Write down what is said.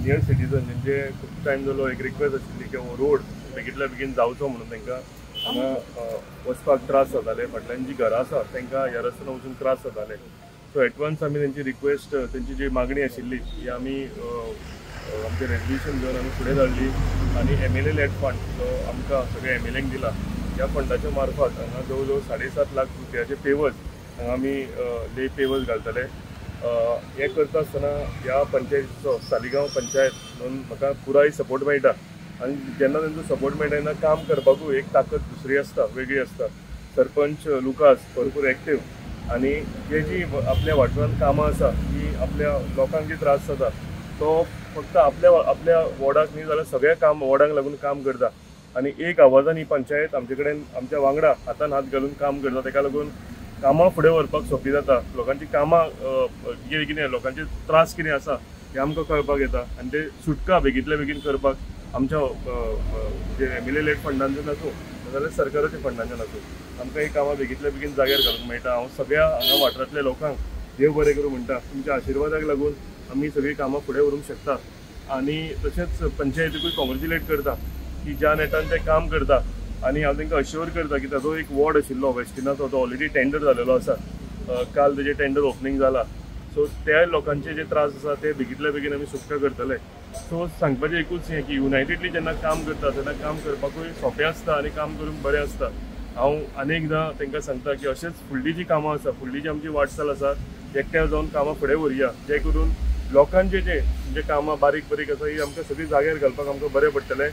senior citizen जेंचे खूब time जालो एक रिक्वेस्ट आशिल्ली की हो रोड बेगितल्या बेगीन जावचो म्हणून तांकां हांगा वचपाक त्रास जाताले फाटल्यान जी घरां आसा तांकां ह्या रस्त्यान वचून त्रास जाताले सो एडवान्स आमी तेंची रिक्वेस्ट तेंची जी मागणी आशिल्ली ती आमी आमचें रेजल्युशन घेवन आमी फुडें धाडली आनी MLA लेड फंड जो आमकां सगळ्या MLAंक दिला ह्या फंडाच्या मार्फत हांगा जवळ जवळ 7.5 लाख रुपयाचे पेवर्स हांगा आमी ले पेवर्स घालतले हे करता आसतना ह्या पंचायतीचो सालिगांव पंचायत म्हणून म्हाका पुराय सपोर्ट मेळटा आनी जेन्ना तेंचो सपोर्ट मेळटा तेन्ना काम करपाकूय एक ताकद दुसरी आसता वेगळी आसता सरपंच लुकास भरपूर एक्टीव आनी जे जी आपल्या वाठारांत कामां आसा ती आपल्या लोकांक जी त्रास जाता तो फक्त आपल्या वॉर्डाक न्ही जाल्यार सगळ्या वॉर्डांक लागून काम करता आनी एक आवाजान ही पंचायत आमचे कडेन आमच्या वांगडा हातान हात घालून काम करता ताका लागून कामां फुडें व्हरपाक सोंपी जाता लोकांची कामां कितें कितें लोकांचे त्रास कितें आसा हें आमकां कळपाक येता आनी ते सुटका बेगींतल्या बेगीन करपाक आमच्या जे MLA लेड फंडांच्यान आसूं नाजाल्यार सरकाराच्या फंडांच्यान आसूं आमकां ही कामां बेगींतल्या बेगीन जाग्यार घालूंक मेळटा हांव सगळ्या हांगा वाठारांतल्या लोकांक देव बरें करूं म्हणटा तुमच्या आशिर्वादाक लागून आमी सगळीं कामां फुडें व्हरूंक शकता आनी तशेंच पंचायतीकूय कॉंग्रेच्युलेट करता की ज्या नेटान ते काम करता आनी हांव तांकां अश्योर करता की ताजो एक वॉर्ड आशिल्लो वेस्टिनाचो तो ऑलरेडी टेंडर जालेलो आसा काल तेजें टेंडर ओपनिंग जाला सो त्या लोकांचे जे त्रास आसा ते बेगींतल्या बेगीन आमी सुटका करतले सो सांगपाचें एकूच हें की युनायटेडली जेन्ना काम करता तेन्ना काम करपाकूय सोंपें आसता आनी काम करूंक बरें आसता हांव अनेकदां तांकां सांगता की अशेंच फुडलीं जी कामां आसा फुडली जी आमची वाटचाल आसा एकट्या जावन कामां फुडें व्हरया जे करून लोकांचे जे कामां बारीक बारीक आसा ही आमकां सगळीं जाग्यार घालपाक आमकां बरें पडटलें